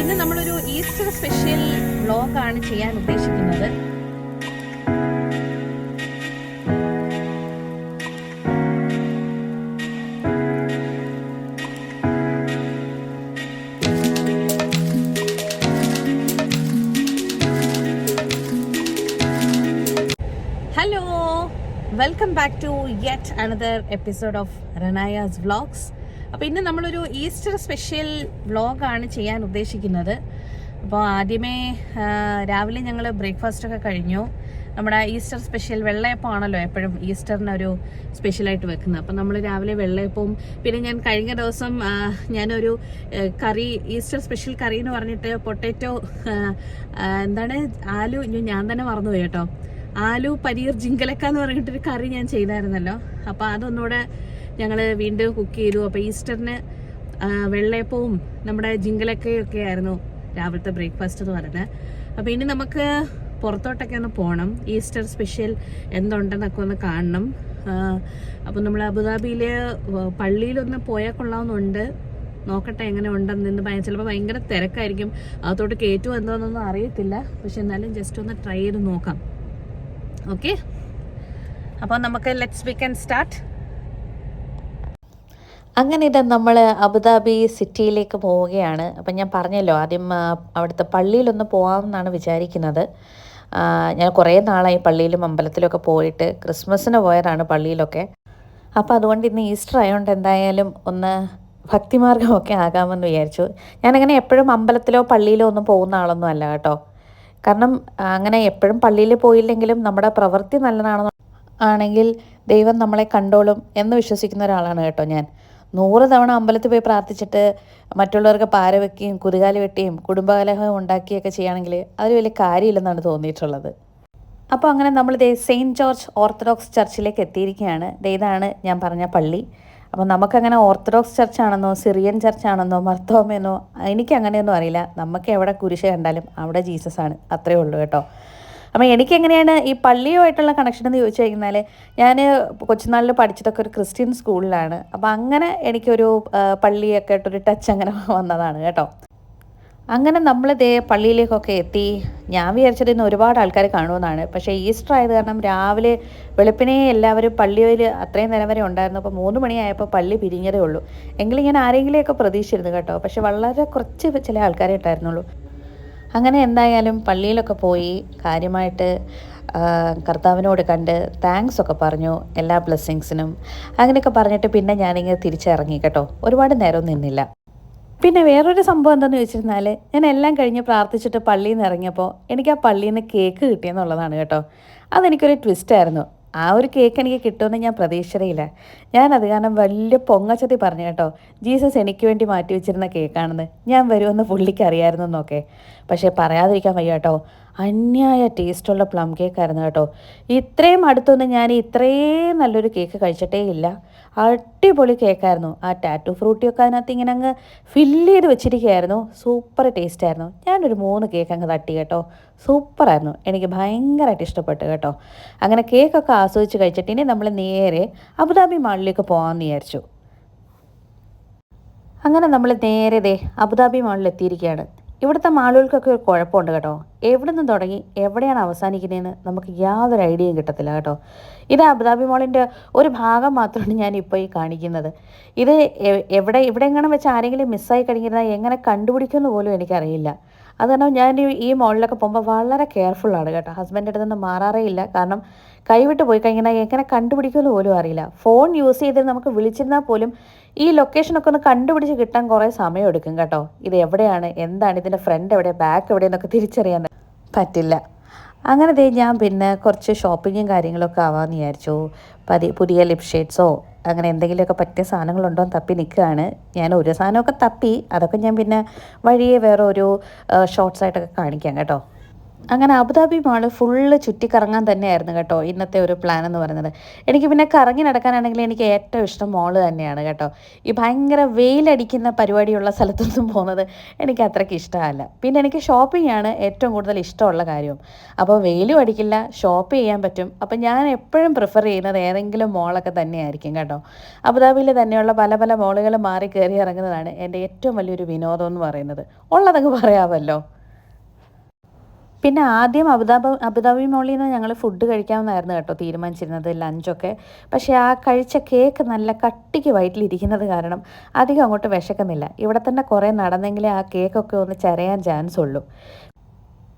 ഇന്ന് നമ്മളൊരു Easter special വ്ലോഗാണ് ചെയ്യാൻ ഉദ്ദേശിക്കുന്നത്. Hello, welcome back to yet another episode of റനായാസ് വ്ലോഗ്സ്. അപ്പോൾ ഇന്ന് നമ്മളൊരു ഈസ്റ്റർ സ്പെഷ്യൽ വ്ലോഗാണ് ചെയ്യാൻ ഉദ്ദേശിക്കുന്നത്. അപ്പോൾ ആദ്യമേ രാവിലെ ഞങ്ങൾ ബ്രേക്ക്ഫാസ്റ്റൊക്കെ കഴിഞ്ഞു. നമ്മുടെ ഈസ്റ്റർ സ്പെഷ്യൽ വെള്ളയപ്പമാണല്ലോ എപ്പോഴും ഈസ്റ്ററിനൊരു സ്പെഷ്യലായിട്ട് വെക്കുന്നത്. അപ്പോൾ നമ്മൾ രാവിലെ വെള്ളയപ്പവും, പിന്നെ ഞാൻ കഴിഞ്ഞ ദിവസം ഞാനൊരു കറി, ഈസ്റ്റർ സ്പെഷ്യൽ കറി എന്ന് പറഞ്ഞിട്ട് പൊട്ടാറ്റോ ആലു, ഞാൻ തന്നെ മറന്നുപോയി കേട്ടോ, ആലു പനീർ ജിങ്കലക്ക എന്ന് പറഞ്ഞിട്ടൊരു കറി ഞാൻ ചെയ്തായിരുന്നല്ലോ. അപ്പോൾ അതൊന്നുകൂടെ ഞങ്ങൾ വീണ്ടും കുക്ക് ചെയ്തു. അപ്പോൾ ഈസ്റ്ററിന് വെള്ളയപ്പവും നമ്മുടെ ജിങ്കലക്കയും ഒക്കെ ആയിരുന്നു രാവിലത്തെ ബ്രേക്ക്ഫാസ്റ്റ് എന്ന് പറയുന്നത്. അപ്പോൾ ഇനി നമുക്ക് പുറത്തോട്ടൊക്കെ ഒന്ന് പോകണം, ഈസ്റ്റർ സ്പെഷ്യൽ എന്തുണ്ടെന്നൊക്കെ ഒന്ന് കാണണം. അപ്പോൾ നമ്മൾ അബുദാബിയിൽ പള്ളിയിലൊന്ന് പോയാൽ കൊള്ളാമെന്നുണ്ട്. നോക്കട്ടെ എങ്ങനെ ഉണ്ടെന്ന്. ചിലപ്പോൾ ഭയങ്കര തിരക്കായിരിക്കും, അതോട്ട് കയറ്റുമോ എന്തോന്നൊന്നും അറിയത്തില്ല. പക്ഷെ എന്നാലും ജസ്റ്റ് ഒന്ന് ട്രൈ ചെയ്ത് നോക്കാം. ഓക്കെ, അപ്പോൾ നമുക്ക് വി ക്യാൻ സ്റ്റാർട്ട്. അങ്ങനെ ഇത് നമ്മൾ അബുദാബി സിറ്റിയിലേക്ക് പോവുകയാണ്. അപ്പം ഞാൻ പറഞ്ഞല്ലോ ആദ്യം അവിടുത്തെ പള്ളിയിലൊന്ന് പോകാമെന്നാണ് വിചാരിക്കുന്നത്. ഞാൻ കുറേ നാളായി പള്ളിയിലും അമ്പലത്തിലൊക്കെ പോയിട്ട്, ക്രിസ്മസിന് പോയതാണ് പള്ളിയിലൊക്കെ. അപ്പോൾ അതുകൊണ്ട് ഇന്ന് ഈസ്റ്റർ ആയതുകൊണ്ട് എന്തായാലും ഒന്ന് ഭക്തിമാർഗമൊക്കെ ആകാമെന്ന് വിചാരിച്ചു. ഞാനങ്ങനെ എപ്പോഴും അമ്പലത്തിലോ പള്ളിയിലോ ഒന്നും പോകുന്ന ആളൊന്നും അല്ല കേട്ടോ. കാരണം അങ്ങനെ എപ്പോഴും പള്ളിയിൽ പോയില്ലെങ്കിലും നമ്മുടെ പ്രവൃത്തി നല്ലതാണെന്ന് ആണെങ്കിൽ ദൈവം നമ്മളെ കണ്ടോളും എന്ന് വിശ്വസിക്കുന്ന ഒരാളാണ് കേട്ടോ ഞാൻ. 100 തവണ അമ്പലത്തിൽ പോയി പ്രാർത്ഥിച്ചിട്ട് മറ്റുള്ളവർക്ക് പാര വെക്കുകയും കുതികാല് വെട്ടിയും കുടുംബകലഹം ഉണ്ടാക്കിയൊക്കെ ചെയ്യുകയാണെങ്കിൽ അതിൽ വലിയ കാര്യമില്ലെന്നാണ് തോന്നിയിട്ടുള്ളത്. അപ്പോൾ അങ്ങനെ നമ്മൾ സെയിൻറ്റ് ജോർജ് ഓർത്തഡോക്സ് ചർച്ചിലേക്ക് എത്തിയിരിക്കുകയാണ്. ഇതാണ് ഞാൻ പറഞ്ഞ പള്ളി. അപ്പോൾ നമുക്കങ്ങനെ ഓർത്തഡോക്സ് ചർച്ചാണെന്നോ സിറിയൻ ചർച്ചാണെന്നോ മർത്തോമെന്നോ എനിക്കങ്ങനെയൊന്നും അറിയില്ല. നമുക്ക് എവിടെ കുരിശ് കണ്ടാലും അവിടെ ജീസസ് ആണ്, അത്രയേ ഉള്ളൂ കേട്ടോ. അപ്പോൾ എനിക്കെങ്ങനെയാണ് ഈ പള്ളിയുമായിട്ടുള്ള കണക്ഷൻ എന്ന് ചോദിച്ചു കഴിഞ്ഞാൽ, ഞാൻ കൊച്ചുനാളിൽ പഠിച്ചതൊക്കെ ഒരു ക്രിസ്ത്യൻ സ്കൂളിലാണ്. അപ്പോൾ അങ്ങനെ എനിക്കൊരു പള്ളിയൊക്കെ ആയിട്ടൊരു ടച്ച് അങ്ങനെ വന്നതാണ് കേട്ടോ. അങ്ങനെ നമ്മൾ പള്ളിയിലേക്കൊക്കെ എത്തി. ഞാൻ വിചാരിച്ചത് ഇന്ന് ഒരുപാട് ആൾക്കാർ കാണുമെന്നാണ്. പക്ഷേ ഈസ്റ്റർ ആയത് കാരണം രാവിലെ വെളുപ്പിനെ എല്ലാവരും പള്ളിയിൽ അത്രയും നേരം വരെ ഉണ്ടായിരുന്നു. അപ്പോൾ 3 മണിയായപ്പോൾ പള്ളി പിരിഞ്ഞതേ ഉള്ളൂ. എങ്കിലും ഞാൻ ആരെങ്കിലുമൊക്കെ പ്രതീക്ഷിച്ചിരുന്നു കേട്ടോ. പക്ഷെ വളരെ കുറച്ച് ചില ആൾക്കാരെ ഉണ്ടായിരുന്നുള്ളൂ. അങ്ങനെ എന്തായാലും പള്ളിയിലൊക്കെ പോയി കാര്യമായിട്ട് കർത്താവിനോട് കണ്ട് താങ്ക്സ് ഒക്കെ പറഞ്ഞു, എല്ലാ ബ്ലെസ്സിങ്സിനും അങ്ങനെയൊക്കെ പറഞ്ഞിട്ട് പിന്നെ ഞാനിങ്ങനെ തിരിച്ചിറങ്ങി കേട്ടോ. ഒരുപാട് നേരം നിന്നില്ല. പിന്നെ വേറൊരു സംഭവം എന്താണെന്ന് ചോദിച്ചിരുന്നാൽ, ഞാൻ എല്ലാം കഴിഞ്ഞ് പ്രാർത്ഥിച്ചിട്ട് പള്ളിയിൽ നിന്ന് ഇറങ്ങിയപ്പോൾ എനിക്ക് ആ പള്ളിയിൽ നിന്ന് കേക്ക് കിട്ടിയെന്നുള്ളതാണ് കേട്ടോ. അതെനിക്കൊരു ട്വിസ്റ്റായിരുന്നു. ആ ഒരു കേക്ക് എനിക്ക് കിട്ടുമെന്ന് ഞാൻ പ്രതീക്ഷിച്ചില്ല. ഞാനത് കാരണം വലിയ പൊങ്ങച്ചത്തി പറഞ്ഞു കേട്ടോ, ജീസസ് എനിക്ക് വേണ്ടി മാറ്റി വെച്ചിരുന്ന കേക്കാണെന്ന്. ഞാൻ വരുമെന്ന് പുള്ളിക്ക് അറിയാമായിരുന്നു എന്നൊക്കെ. പക്ഷേ പറയാതിരിക്കാൻ വയ്യ കേട്ടോ, അന്യായ ടേസ്റ്റുള്ള പ്ലം കേക്കായിരുന്നു കേട്ടോ. ഇത്രയും അടുത്തൊന്നും ഞാൻ ഇത്രയും നല്ലൊരു കേക്ക് കഴിച്ചിട്ടേ ഇല്ല. അടിപൊളി കേക്കായിരുന്നു. ആ ടാറ്റു ഫ്രൂട്ടിയൊക്കെ അതിനകത്ത് ഇങ്ങനെ അങ്ങ് ഫില്ല് ചെയ്ത് വെച്ചിരിക്കുകയായിരുന്നു. സൂപ്പർ ടേസ്റ്റായിരുന്നു. ഞാനൊരു 3 കേക്ക് അങ്ങ് തട്ടി കേട്ടോ. സൂപ്പറായിരുന്നു, എനിക്ക് ഭയങ്കരമായിട്ട് ഇഷ്ടപ്പെട്ടു കേട്ടോ. അങ്ങനെ കേക്കൊക്കെ ആസ്വദിച്ച് കഴിച്ചിട്ട് ഇനി നമ്മൾ നേരെ അബുദാബി മാളിലേക്ക് പോകാമെന്ന് വിചാരിച്ചു. അങ്ങനെ നമ്മൾ നേരെ അബുദാബി മാളിൽ എത്തിയിരിക്കുകയാണ്. ഇവിടുത്തെ മാളുകൾക്കൊക്കെ ഒരു കുഴപ്പമുണ്ട് കേട്ടോ. എവിടെ നിന്ന് തുടങ്ങി എവിടെയാണ് അവസാനിക്കുന്നതെന്ന് നമുക്ക് യാതൊരു ഐഡിയയും കിട്ടത്തില്ല കേട്ടോ. ഇത് അബുദാബി മാളിൻ്റെ ഒരു ഭാഗം മാത്രമാണ് ഞാനിപ്പോൾ ഈ കാണിക്കുന്നത്. ഇത് ഇവിടെ എങ്ങനെ വെച്ച് ആരെങ്കിലും മിസ്സായി കഴിഞ്ഞിരുന്നാൽ എങ്ങനെ കണ്ടുപിടിക്കുമെന്ന് പോലും എനിക്കറിയില്ല. അത് കാരണം ഞാൻ ഈ മാളിലൊക്കെ പോകുമ്പോൾ വളരെ കെയർഫുള്ളാണ് കേട്ടോ. ഹസ്ബൻഡ് അടുത്ത് നിന്ന് മാറാറേ ഇല്ല. കാരണം കൈവിട്ട് പോയി കഴിഞ്ഞാൽ എങ്ങനെ കണ്ടുപിടിക്കുമെന്ന് പോലും അറിയില്ല. ഫോൺ യൂസ് ചെയ്ത് നമുക്ക് വിളിച്ചിരുന്നാൽ പോലും ഈ ലൊക്കേഷനൊക്കെ ഒന്ന് കണ്ടുപിടിച്ച് കിട്ടാൻ കുറേ സമയം എടുക്കും കേട്ടോ. ഇത് എവിടെയാണ്, എന്താണ്, ഇതിൻ്റെ ഫ്രണ്ട് എവിടെ, ബാക്ക് എവിടെയെന്നൊക്കെ തിരിച്ചറിയാൻ പറ്റില്ല. അങ്ങനെ ഞാൻ പിന്നെ കുറച്ച് ഷോപ്പിങ്ങും കാര്യങ്ങളൊക്കെ ആവാമെന്ന് വിചാരിച്ചു. പുതിയ ലിപ് ഷെയ്ഡ്സോ അങ്ങനെ എന്തെങ്കിലുമൊക്കെ പറ്റിയ സാധനങ്ങളുണ്ടോ എന്ന് തപ്പി നിൽക്കുകയാണ്. ഞാൻ ഒരു സാധനമൊക്കെ തപ്പി, അതൊക്കെ ഞാൻ പിന്നെ വഴിയെ വേറെ ഒരു ഷോർട്ട്സായിട്ടൊക്കെ കാണിക്കാം കേട്ടോ. അങ്ങനെ അബുദാബി മാള് ഫുള്ള് ചുറ്റിക്കറങ്ങാൻ തന്നെയായിരുന്നു കേട്ടോ ഇന്നത്തെ ഒരു പ്ലാൻ എന്ന് പറയുന്നത്. എനിക്ക് പിന്നെ കറങ്ങി നടക്കാനാണെങ്കിൽ എനിക്ക് ഏറ്റവും ഇഷ്ടം മോള് തന്നെയാണ് കേട്ടോ. ഈ ഭയങ്കര വെയിലടിക്കുന്ന പരിപാടിയുള്ള സ്ഥലത്തൊന്നും പോകുന്നത് എനിക്ക് അത്രയ്ക്ക് ഇഷ്ടമല്ല. പിന്നെ എനിക്ക് ഷോപ്പിംഗ് ആണ് ഏറ്റവും കൂടുതൽ ഇഷ്ടമുള്ള കാര്യവും. അപ്പോൾ വെയിലും അടിക്കില്ല, ഷോപ്പ് ചെയ്യാൻ പറ്റും. അപ്പോൾ ഞാൻ എപ്പോഴും പ്രിഫർ ചെയ്യുന്നത് ഏതെങ്കിലും മോളൊക്കെ തന്നെയായിരിക്കും കേട്ടോ. അബുദാബിയിൽ തന്നെയുള്ള പല പല മോളുകൾ മാറി കയറി ഇറങ്ങുന്നതാണ് എൻ്റെ ഏറ്റവും വലിയൊരു വിനോദം എന്ന് പറയുന്നത്. ഉള്ളതങ്ങ് പറയാമല്ലോ. പിന്നെ ആദ്യം അബുദാബി മോളിൽ നിന്ന് ഞങ്ങൾ ഫുഡ് കഴിക്കാമെന്നായിരുന്നു കേട്ടോ തീരുമാനിച്ചിരുന്നത്, ലഞ്ചൊക്കെ. പക്ഷേ ആ കഴിച്ച കേക്ക് നല്ല കട്ടിക്ക് വയറ്റിലിരിക്കുന്നത് കാരണം അധികം അങ്ങോട്ട് വിശക്കുന്നില്ല. ഇവിടെ തന്നെ കുറേ നടന്നെങ്കിലേ ആ കേക്കൊക്കെ ഒന്ന് ചരയാൻ ചാൻസ് ഉള്ളൂ.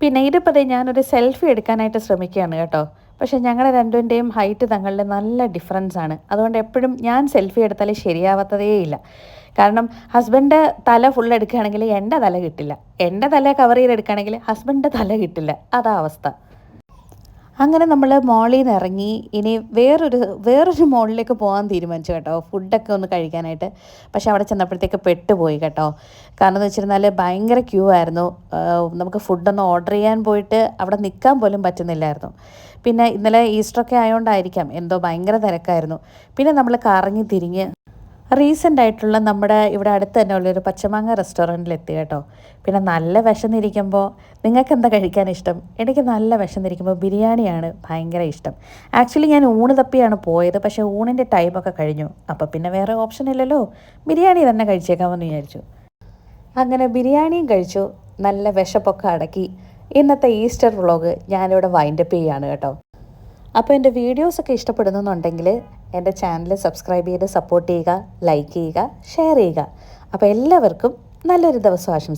പിന്നെ ഇതിപ്പോൾ ഞാനൊരു സെൽഫി എടുക്കാനായിട്ട് ശ്രമിക്കുകയാണ് കേട്ടോ. പക്ഷേ ഞങ്ങളുടെ രണ്ടുപേരുടെയും ഹൈറ്റ് തങ്ങളിൽ നല്ല ഡിഫറൻസ് ആണ്. അതുകൊണ്ട് എപ്പോഴും ഞാൻ സെൽഫി എടുത്താൽ ശരിയാവാത്തതേയില്ല. കാരണം ഹസ്ബൻഡ് തല ഫുൾ എടുക്കുകയാണെങ്കിൽ എൻ്റെ തല കിട്ടില്ല, എൻ്റെ തല കവർ ചെയ്തെടുക്കുകയാണെങ്കിൽ ഹസ്ബൻഡിൻ്റെ തല കിട്ടില്ല. അതാ അവസ്ഥ. അങ്ങനെ നമ്മൾ മോളിൽ നിന്ന് ഇറങ്ങി ഇനി വേറൊരു മോളിലേക്ക് പോകാൻ തീരുമാനിച്ചു കേട്ടോ, ഫുഡൊക്കെ ഒന്ന് കഴിക്കാനായിട്ട്. പക്ഷെ അവിടെ ചെന്നപ്പോഴത്തേക്ക് പെട്ടുപോയി കേട്ടോ. കാരണം എന്ന് വെച്ചിരുന്നാൽ ഭയങ്കര ക്യൂ ആയിരുന്നു. നമുക്ക് ഫുഡൊന്ന് ഓർഡർ ചെയ്യാൻ പോയിട്ട് അവിടെ നിൽക്കാൻ പോലും പറ്റുന്നില്ലായിരുന്നു. പിന്നെ ഇന്നലെ ഈസ്റ്ററൊക്കെ ആയതുകൊണ്ടായിരിക്കാം എന്തോ ഭയങ്കര തിരക്കായിരുന്നു. പിന്നെ നമ്മൾ കറങ്ങി തിരിഞ്ഞ് റീസെൻ്റ് ആയിട്ടുള്ള നമ്മുടെ ഇവിടെ അടുത്ത് തന്നെ ഉള്ളൊരു പച്ചമാങ്ങ റെസ്റ്റോറൻറ്റിലെത്തി കേട്ടോ. പിന്നെ നല്ല വിശന്നിരിക്കുമ്പോൾ നിങ്ങൾക്ക് എന്താ കഴിക്കാൻ ഇഷ്ടം? എനിക്ക് നല്ല വിശന്നിരിക്കുമ്പോൾ ബിരിയാണിയാണ് ഭയങ്കര ഇഷ്ടം. ആക്ച്വലി ഞാൻ ഊണ് തപ്പിയാണ് പോയത്, പക്ഷേ ഊണിൻ്റെ ടൈമൊക്കെ കഴിഞ്ഞു. അപ്പോൾ പിന്നെ വേറെ ഓപ്ഷൻ ഇല്ലല്ലോ, ബിരിയാണി തന്നെ കഴിച്ചേക്കാമെന്ന് വിചാരിച്ചു. അങ്ങനെ ബിരിയാണിയും കഴിച്ചു, നല്ല വിശപ്പൊക്കെ അടക്കി. ഇന്നത്തെ ഈസ്റ്റർ വ്ളോഗ് ഞാനിവിടെ വൈൻഡപ്പ് ചെയ്യുകയാണ് കേട്ടോ. അപ്പോൾ എൻ്റെ വീഡിയോസൊക്കെ ഇഷ്ടപ്പെടുന്നുണ്ടെങ്കിൽ എൻ്റെ ചാനൽ സബ്സ്ക്രൈബ് ചെയ്ത് സപ്പോർട്ട് ചെയ്യുക, ലൈക്ക് ചെയ്യുക, ഷെയർ ചെയ്യുക. അപ്പോൾ എല്ലാവർക്കും നല്ലൊരു ദിവസം ആശംസിക്കുന്നു.